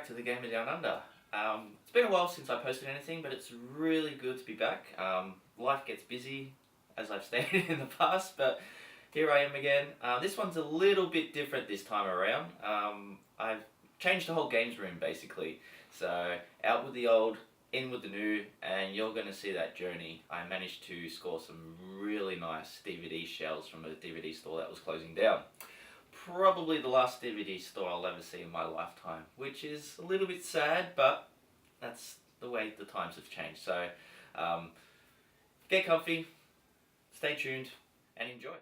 back to the Gamer Down Under. It's been a while since I posted anything, but it's really good to be back. Life gets busy, as I've stated in the past, but here I am again. This one's a little bit different this time around. I've changed the whole games room basically. So out with the old, in with the new, and you're going to see that journey. I managed to score some really nice DVD shells from a DVD store that was closing down. Probably the last DVD store I'll ever see in my lifetime, which is a little bit sad, but that's the way the times have changed. So get comfy, stay tuned, and enjoy.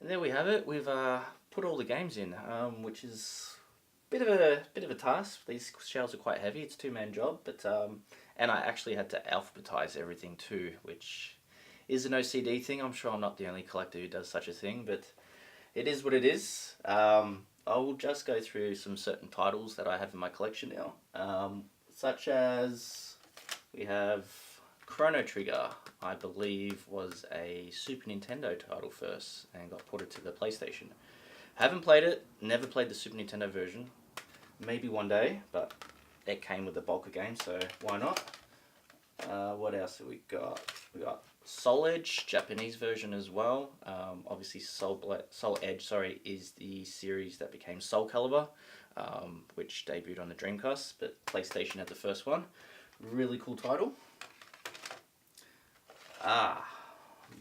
And there we have it. We've put all the games in, which is bit of a task. These shells are quite heavy. It's a two-man job, but and I actually had to alphabetize everything too, which is an OCD thing. I'm sure I'm not the only collector who does such a thing, but it is what it is. I will just go through some certain titles that I have in my collection now, such as we have Chrono Trigger. I believe was a Super Nintendo title first and got ported to the PlayStation. Haven't played it, never played the Super Nintendo version. Maybe one day, but it came with the bulk of games, so why not? What else have we got? We got Soul Edge, Japanese version as well. Obviously Soul Edge, sorry, is the series that became Soul Calibur, which debuted on the Dreamcast, but PlayStation had the first one. Really cool title.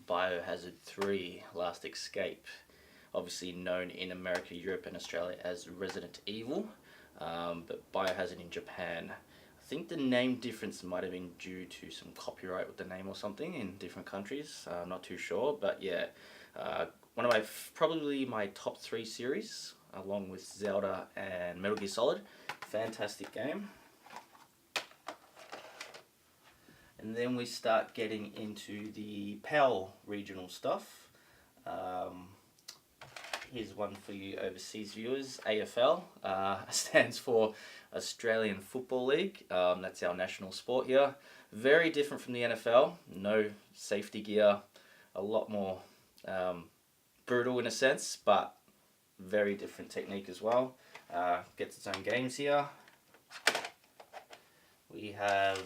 Biohazard 3 Last Escape, obviously known in America, Europe and Australia as Resident Evil, but Biohazard in Japan. I think the name difference might have been due to some copyright with the name or something in different countries. I'm not too sure, but yeah, one of probably my top 3 series, along with Zelda and Metal Gear Solid. Fantastic game. And then we start getting into the PAL regional stuff. Here's one for you overseas viewers. AFL stands for Australian Football League. That's our national sport here. Very different from the NFL. No safety gear. A lot more brutal in a sense, but very different technique as well. Gets its own games here. We have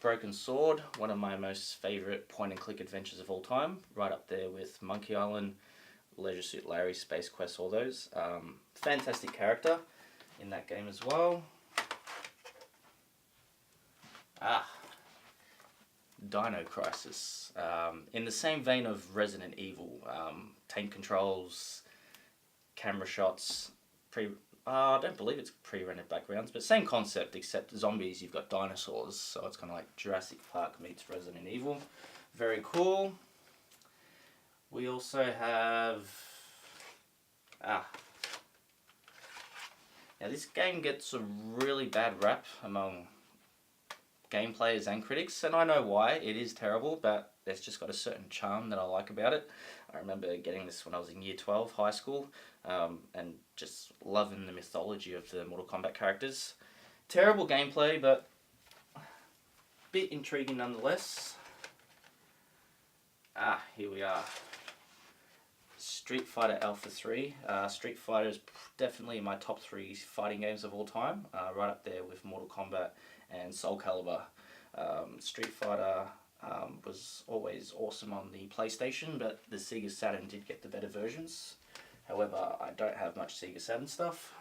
Broken Sword, one of my most favourite point and click adventures of all time, right up there with Monkey Island, Leisure Suit Larry, Space Quest, all those. Fantastic character in that game as well. Dino Crisis. In the same vein of Resident Evil, tank controls, camera shots, I don't believe it's pre-rendered backgrounds, but same concept, except zombies, you've got dinosaurs, so it's kind of like Jurassic Park meets Resident Evil. Very cool. We also have... Now this game gets a really bad rap among game players and critics, and I know why. It is terrible, but it's just got a certain charm that I like about it. I remember getting this when I was in year 12, high school, and just loving the mythology of the Mortal Kombat characters. Terrible gameplay, but a bit intriguing nonetheless. Here we are. Street Fighter Alpha 3. Street Fighter is definitely in my top 3 fighting games of all time, right up there with Mortal Kombat and Soul Calibur. Street Fighter was always awesome on the PlayStation, but the Sega Saturn did get the better versions. However, I don't have much Sega Saturn stuff.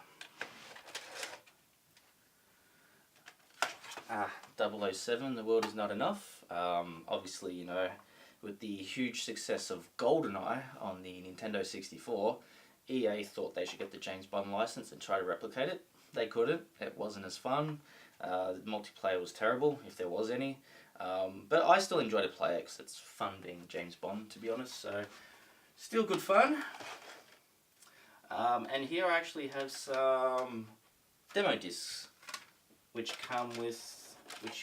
007, The World Is Not Enough. Obviously, you know, with the huge success of GoldenEye on the Nintendo 64, EA thought they should get the James Bond license and try to replicate it. They couldn't. It wasn't as fun. The multiplayer was terrible, if there was any. But I still enjoy to play it because it's fun being James Bond, to be honest. So, still good fun. And here I actually have some demo discs, which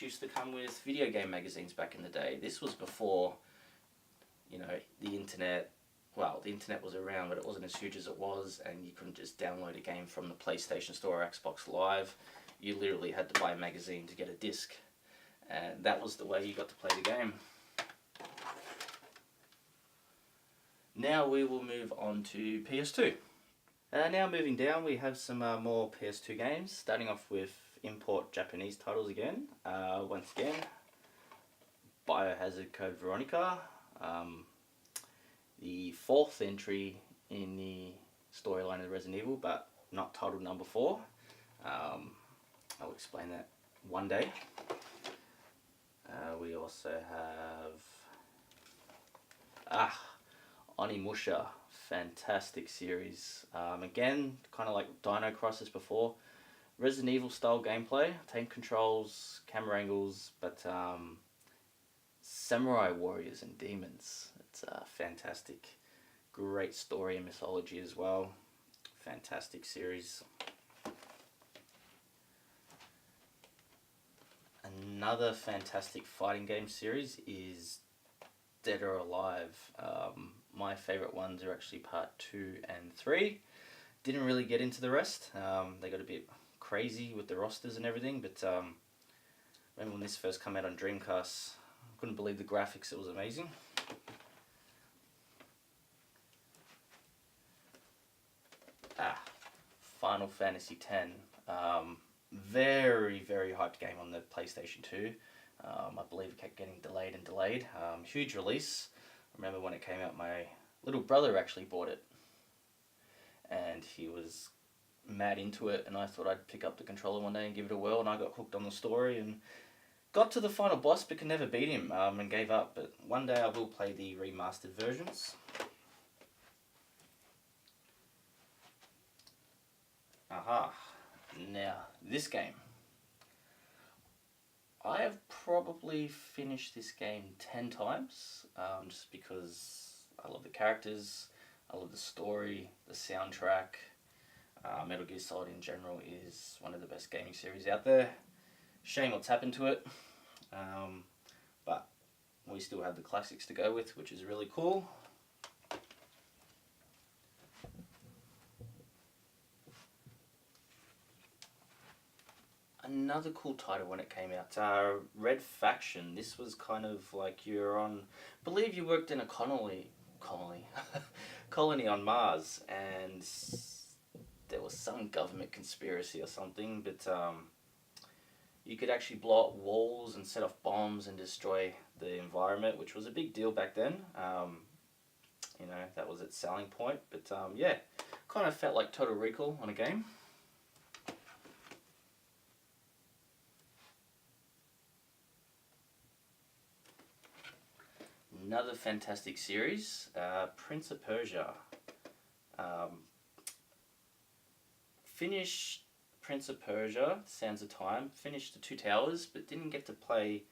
used to come with video game magazines back in the day. This was before, you know, the internet. Well, the internet was around, but it wasn't as huge as it was, and you couldn't just download a game from the PlayStation Store or Xbox Live. You literally had to buy a magazine to get a disc, and that was the way you got to play the game. Now we will move on to PS2. Now moving down, we have some more PS2 games, starting off with import Japanese titles again. Once again, Biohazard Code Veronica, the 4th entry in the storyline of Resident Evil, but not titled number 4. I'll explain that one day. We also have Onimusha, fantastic series. Again, kind of like Dino Crisis before, Resident Evil style gameplay, tank controls, camera angles, but samurai warriors and demons. It's fantastic. Great story and mythology as well. Fantastic series. Another fantastic fighting game series is Dead or Alive. My favourite ones are actually part 2 and 3. Didn't really get into the rest. They got a bit crazy with the rosters and everything, but remember when this first came out on Dreamcast, I couldn't believe the graphics. It was amazing. Final Fantasy X. Very, very hyped game on the PlayStation 2. I believe it kept getting delayed and delayed. Huge release. I remember when it came out, my little brother actually bought it. And he was mad into it, and I thought I'd pick up the controller one day and give it a whirl, and I got hooked on the story and got to the final boss but could never beat him, and gave up. But one day I will play the remastered versions. Aha. Now, this game. I have probably finished this game 10 times, just because I love the characters, I love the story, the soundtrack. Metal Gear Solid in general is one of the best gaming series out there. Shame what's happened to it, but we still have the classics to go with, which is really cool. Another cool title when it came out, Red Faction. This was kind of like you're on, I believe you worked in a colony on Mars, and there was some government conspiracy or something, but you could actually blow up walls and set off bombs and destroy the environment, which was a big deal back then. That was its selling point, but yeah, kind of felt like Total Recall on a game. Another fantastic series, Prince of Persia. Finished Prince of Persia, Sands of Time, finished the Two Towers, but didn't get to play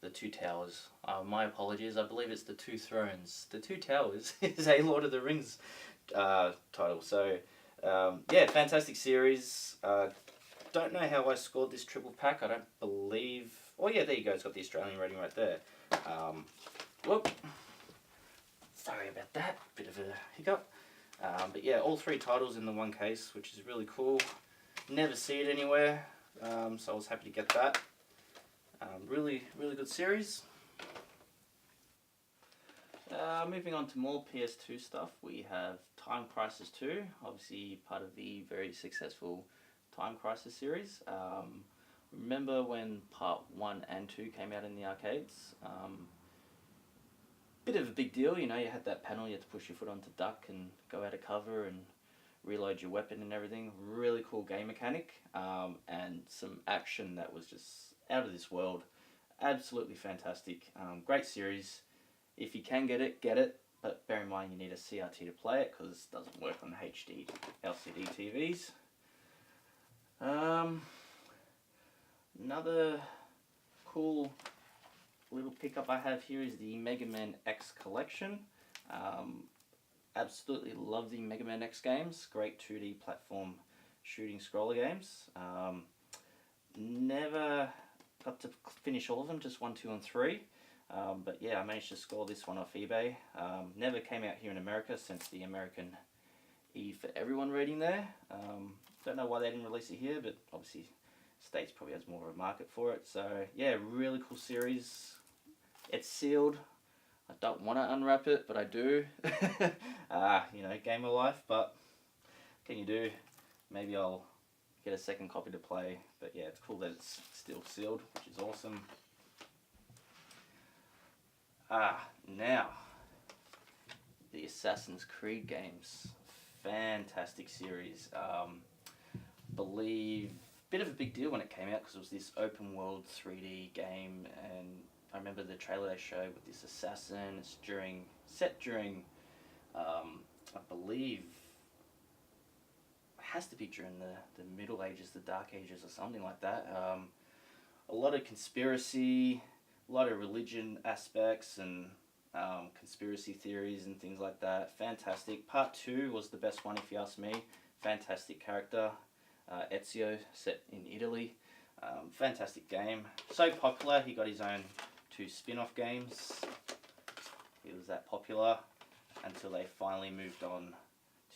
the Two Towers. My apologies, I believe it's the Two Thrones. The Two Towers is a Lord of the Rings title. So, yeah, fantastic series. Don't know how I scored this triple pack. I don't believe... Oh, yeah, there you go. It's got the Australian rating right there. Whoop. Sorry about that. Bit of a hiccup. But yeah, all 3 titles in the one case, which is really cool. Never see it anywhere, so I was happy to get that. Really, really good series. Moving on to more PS2 stuff, we have Time Crisis 2, obviously part of the very successful Time Crisis series. Remember when part 1 and 2 came out in the arcades? Bit of a big deal, you had that panel, you had to push your foot onto duck and go out of cover and reload your weapon and everything. Really cool game mechanic, and some action that was just out of this world. Absolutely fantastic. Great series. If you can get it, but bear in mind you need a CRT to play it because it doesn't work on HD LCD TVs. Another cool little pickup I have here is the Mega Man X collection. Absolutely love the Mega Man X games. Great 2D platform shooting scroller games. Never got to finish all of them, just 1, 2, and 3. But yeah, I managed to score this one off eBay. Never came out here in America since the American E for Everyone rating there. Don't know why they didn't release it here, but obviously States probably has more of a market for it. So yeah, really cool series. It's sealed. I don't want to unwrap it, but I do. Game of life, but can you do? Maybe I'll get a second copy to play. But yeah, it's cool that it's still sealed, which is awesome. Now, the Assassin's Creed games. Fantastic series. Believe bit of a big deal when it came out because it was this open world 3D game, and I remember the trailer they showed with this assassin. It's set during, I believe, it has to be during the Middle Ages, the Dark Ages, or something like that. A lot of conspiracy, a lot of religion aspects, and conspiracy theories and things like that. Fantastic. Part 2 was the best one, if you ask me. Fantastic character. Ezio, set in Italy. Fantastic game. So popular, he got his own 2 spin-off games. He was that popular until they finally moved on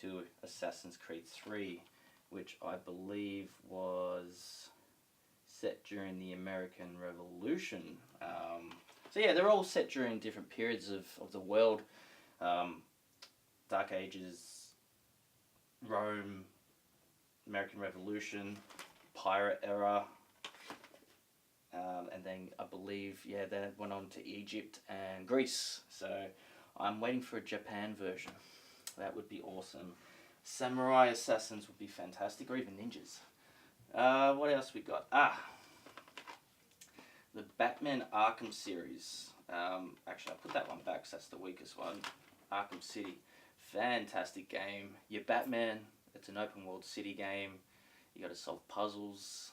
to Assassin's Creed 3, which I believe was set during the American Revolution. So yeah, they're all set during different periods of the world. Dark Ages, Rome, American Revolution, Pirate Era, and then I believe, yeah, they went on to Egypt and Greece. So I'm waiting for a Japan version. That would be awesome. Samurai Assassins would be fantastic, or even ninjas. What else we got? The Batman Arkham series. Actually, I'll put that one back because that's the weakest one. Arkham City. Fantastic game. You're Batman. It's an open world city game. You got to solve puzzles.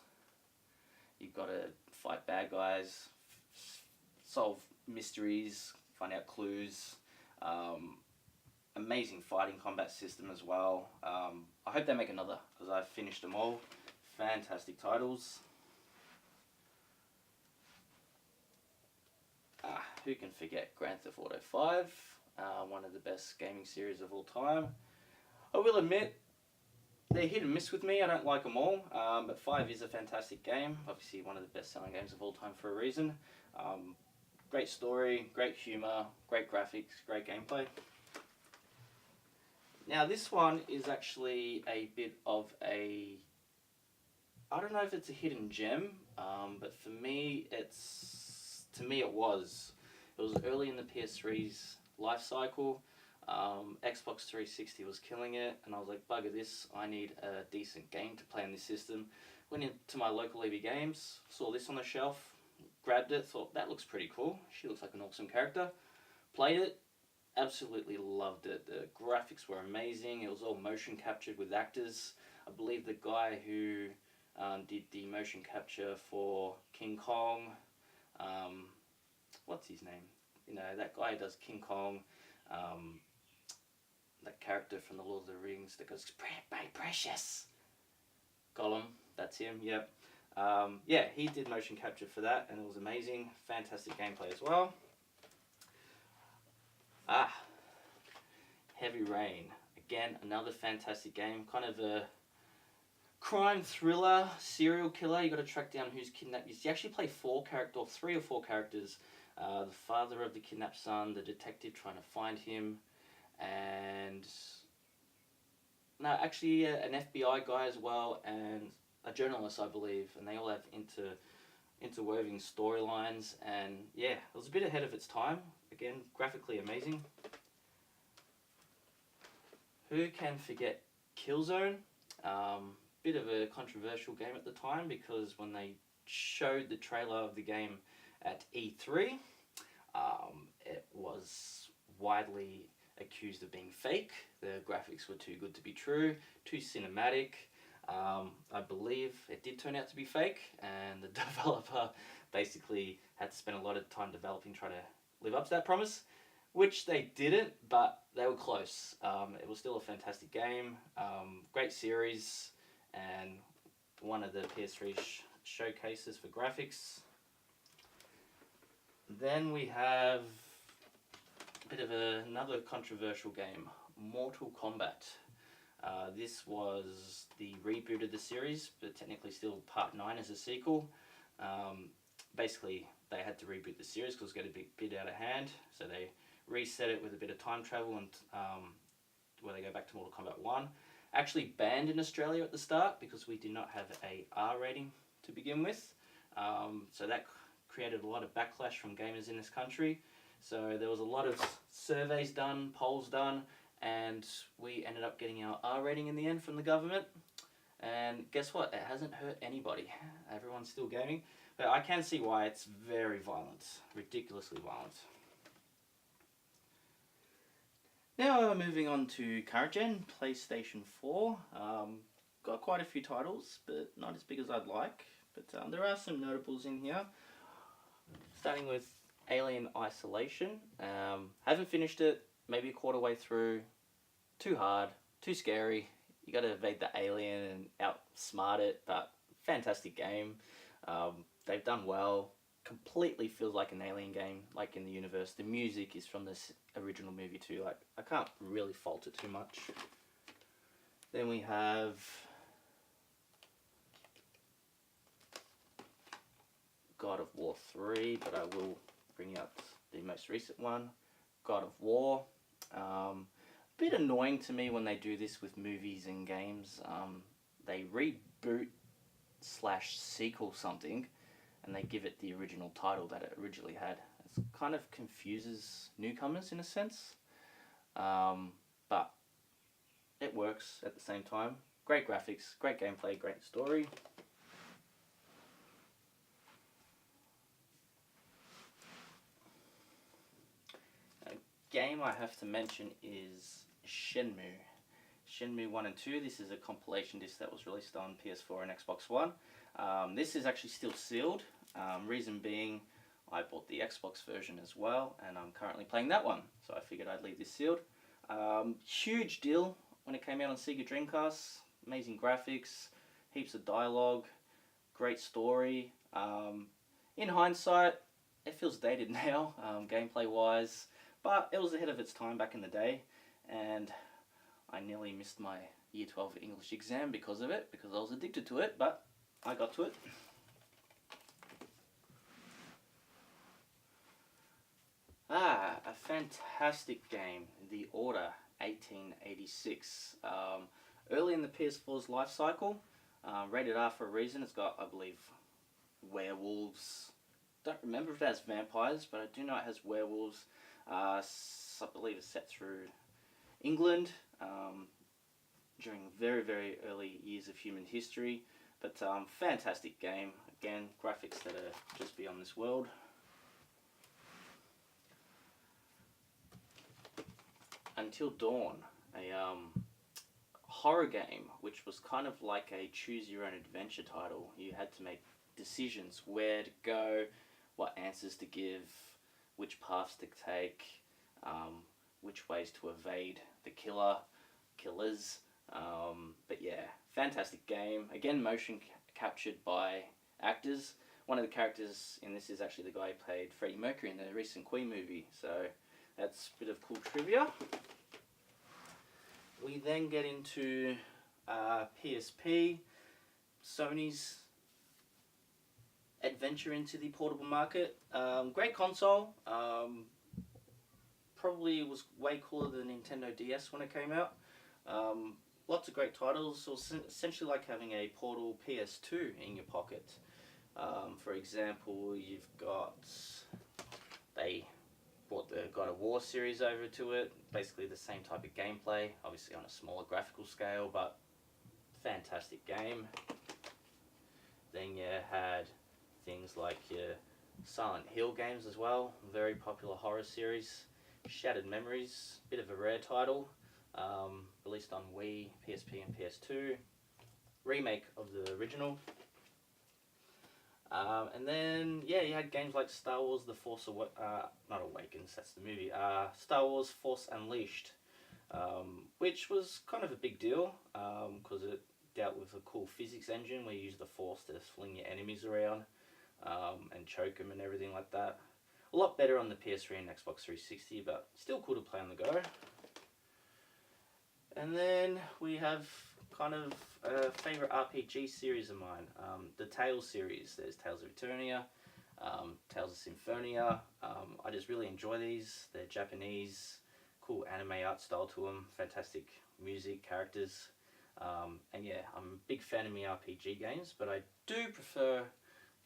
You've got to fight bad guys. Solve mysteries. Find out clues. Amazing fighting combat system as well. I hope they make another because I've finished them all. Fantastic titles. Who can forget Grand Theft Auto 5, one of the best gaming series of all time. I will admit, they're hit and miss with me. I don't like them all, but 5 is a fantastic game. Obviously one of the best selling games of all time for a reason. Great story, great humour, great graphics, great gameplay. Now this one is actually a bit of a, I don't know if it's a hidden gem, but for me it was early in the PS3's life cycle. Xbox 360 was killing it, and I was like, bugger this, I need a decent game to play on this system. Went into my local EB Games, saw this on the shelf, grabbed it, thought that looks pretty cool, she looks like an awesome character. Played it, absolutely loved it. The graphics were amazing, it was all motion captured with actors. I believe the guy who did the motion capture for King Kong, what's his name? You know, that guy who does King Kong, that character from the Lord of the Rings that goes, precious. Gollum, that's him, yep. Yeah, he did motion capture for that, and it was amazing. Fantastic gameplay as well. Heavy Rain. Again, another fantastic game. Kind of a crime thriller, serial killer. You got to track down who's kidnapped. You actually play 3 or 4 characters. The father of the kidnapped son, the detective trying to find him, and an FBI guy as well, and a journalist, I believe, and they all have interwoven storylines, and yeah, it was a bit ahead of its time. Again, graphically amazing. Who can forget Killzone? Bit of a controversial game at the time because when they showed the trailer of the game at E3, it was widely accused of being fake. The graphics were too good to be true, too cinematic. I believe it did turn out to be fake, and the developer basically had to spend a lot of time developing, trying to live up to that promise, which they didn't, but they were close. It was still a fantastic game, great series, and one of the PS3 showcases for graphics. Then we have a bit of another controversial game, Mortal Kombat. This was the reboot of the series, but technically still Part 9 as a sequel. Basically, they had to reboot the series because it was getting a bit out of hand, so they reset it with a bit of time travel and where they go back to Mortal Kombat 1. Actually banned in Australia at the start because we did not have a R rating to begin with. So that created a lot of backlash from gamers in this country. So there was a lot of surveys done, polls done, and we ended up getting our R rating in the end from the government. And guess what? It hasn't hurt anybody. Everyone's still gaming. But I can see why it's very violent. Ridiculously violent. Now moving on to current gen, PlayStation 4. Got quite a few titles, but not as big as I'd like. But there are some notables in here. Starting with Alien Isolation. Haven't finished it, maybe a quarter way through. Too hard, too scary. You gotta evade the alien and outsmart it, but fantastic game. They've done well. Completely feels like an Alien game, like in the universe. The music is from this original movie too. Like, I can't really fault it too much. Then we have God of War 3, but I will bring up the most recent one, God of War. Bit annoying to me when they do this with movies and games. They reboot / sequel something, and they give it the original title that it originally had. It kind of confuses newcomers in a sense, but it works at the same time. Great graphics, great gameplay, great story. Game I have to mention is Shenmue. Shenmue 1 and 2, this is a compilation disc that was released on PS4 and Xbox One. This is actually still sealed, reason being I bought the Xbox version as well, and I'm currently playing that one, so I figured I'd leave this sealed. Huge deal when it came out on Sega Dreamcast, amazing graphics, heaps of dialogue, great story. In hindsight, it feels dated now, gameplay wise, but it was ahead of its time back in the day, and I nearly missed my Year 12 English exam because of it, because I was addicted to it, but I got to it. A fantastic game, The Order 1886. Early in the PS4's life cycle, rated R for a reason. It's got, I believe, werewolves. Don't remember if it has vampires, but I do know it has werewolves. I believe it's set through England during very, very early years of human history. But fantastic game. Again, graphics that are just beyond this world. Until Dawn, a horror game which was kind of like a choose your own adventure title. You had to make decisions where to go, what answers to give, which paths to take, which ways to evade the killers. But yeah, fantastic game. Again, motion captured by actors. One of the characters in this is actually the guy who played Freddie Mercury in the recent Queen movie, so that's a bit of cool trivia. We then get into PSP, Sony's adventure into the portable market. Great console. Probably was way cooler than Nintendo DS when it came out. Lots of great titles. So it's essentially like having a portable PS2 in your pocket. For example, you've got, they brought the God of War series over to it. Basically the same type of gameplay, obviously on a smaller graphical scale, but fantastic game. Then you had things like your Silent Hill games as well, very popular horror series. Shattered Memories, bit of a rare title, released on Wii, PSP and PS2. Remake of the original. And then, yeah, you had games like Star Wars The Force not Awakens, that's the movie, Star Wars Force Unleashed, which was kind of a big deal, because it dealt with a cool physics engine where you use the Force to fling your enemies around, and choke them and everything like that. A lot better on the PS3 and Xbox 360, but still cool to play on the go. And then we have kind of a favourite RPG series of mine, the Tales series. There's Tales of Eternia, Tales of Symphonia. I just really enjoy these. They're Japanese, cool anime art style to them, fantastic music, characters. And yeah, I'm a big fan of RPG games, but I do prefer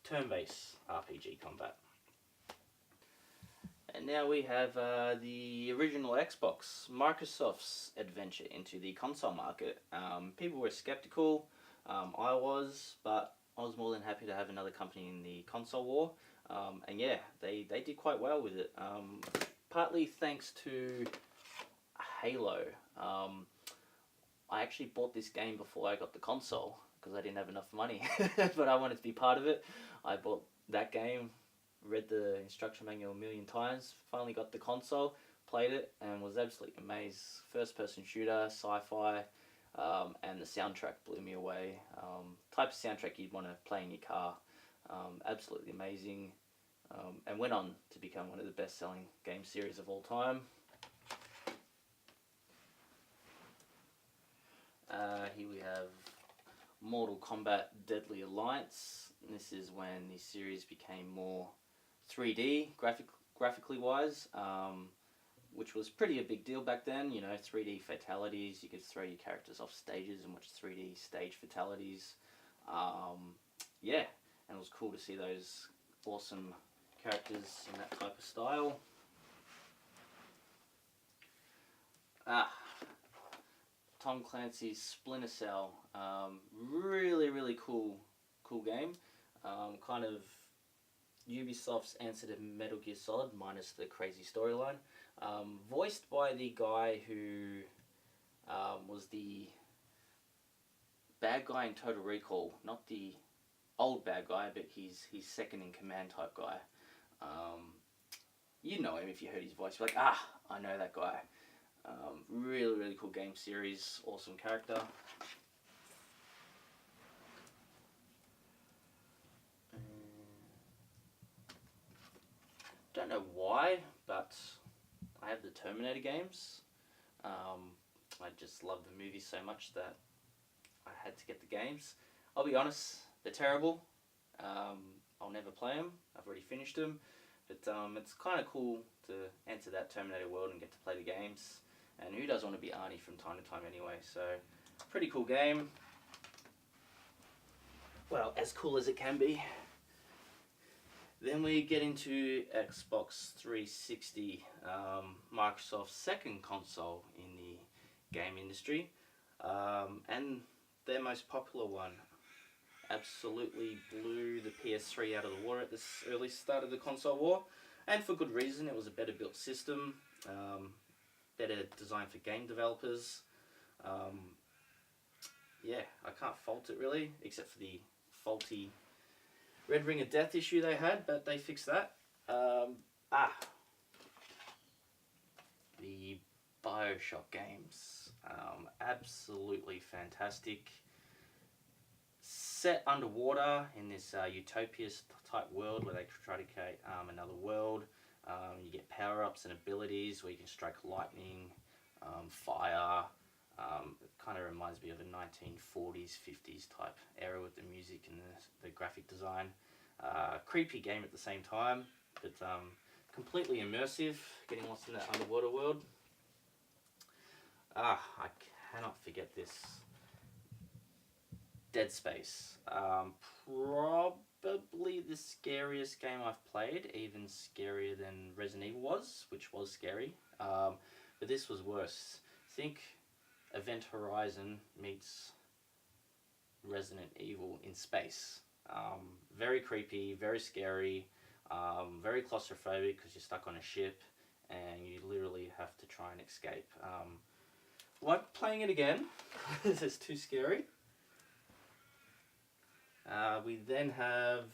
turn-based RPG combat. And now we have the original Xbox, Microsoft's adventure into the console market. People were skeptical. I was, but I was more than happy to have another company in the console war. And yeah, they did quite well with it. Partly thanks to Halo. I actually bought this game before I got the console because I didn't have enough money, but I wanted to be part of it. I bought that game, read the instruction manual a million times, finally got the console, played it, and was absolutely amazed. First person shooter, sci-fi, and the soundtrack blew me away. Type of soundtrack you'd want to play in your car. Absolutely amazing. And went on to become one of the best selling game series of all time. Here we have Mortal Kombat Deadly Alliance. This is when the series became more 3D graphically wise, which was pretty a big deal back then. You know, 3D fatalities. You could throw your characters off stages and watch 3D stage fatalities. Yeah, and it was cool to see those awesome characters in that type of style. Tom Clancy's Splinter Cell. Really cool game. Kind of Ubisoft's answer to Metal Gear Solid minus the crazy storyline. Voiced by the guy who was the bad guy in Total Recall, not the old bad guy, but he's second in command type guy. You know him if you heard his voice. You're like, I know that guy. Really cool game series, awesome character. Don't know why, but I have the Terminator games. I just love the movie so much that I had to get the games. I'll be honest, they're terrible. I'll never play them. I've already finished them. But it's kind of cool to enter that Terminator world and get to play the games. And who doesn't want to be Arnie from time to time anyway? So, pretty cool game. Well, as cool as it can be. Then we get into Xbox 360, Microsoft's second console in the game industry, and their most popular one. Absolutely blew the PS3 out of the water at this early start of the console war, and for good reason. It was a better built system, better designed for game developers. Yeah, I can't fault it really, except for the faulty Red Ring of Death issue they had, but they fixed that. The Bioshock games, absolutely fantastic. Set underwater in this utopia type world where they try to create another world. You get power-ups and abilities where you can strike lightning, fire. It kind of reminds me of a 1940s, 50s type era with the music and the graphic design. Creepy game at the same time, but completely immersive, getting lost in that underwater world. I cannot forget this. Dead Space. Probably the scariest game I've played, even scarier than Resident Evil was, which was scary. But this was worse. Think Event Horizon meets Resident Evil in space. Very creepy, very scary, very claustrophobic because you're stuck on a ship and you literally have to try and escape. Won't be playing it again. This is too scary. We then have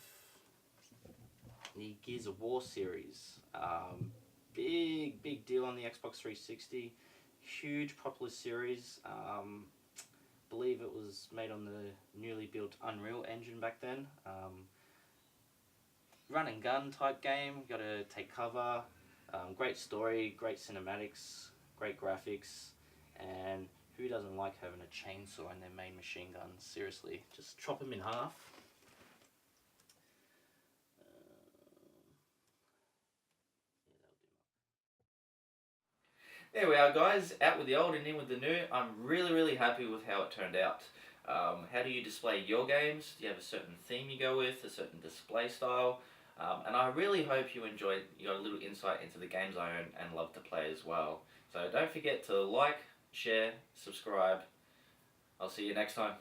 the Gears of War series. Big deal on the Xbox 360. Huge popular series. Believe it was made on the newly built Unreal Engine back then. Run and gun type game. Got to take cover. Great story, great cinematics, great graphics, and who doesn't like having a chainsaw in their main machine guns? Seriously, just chop them in half. There we are, guys. Out with the old and in with the new. I'm really happy with how it turned out. How do you display your games? Do you have a certain theme you go with, a certain display style? And I really hope you enjoyed, you got a little insight into the games I own and love to play as well. So don't forget to like, share, subscribe. I'll see you next time.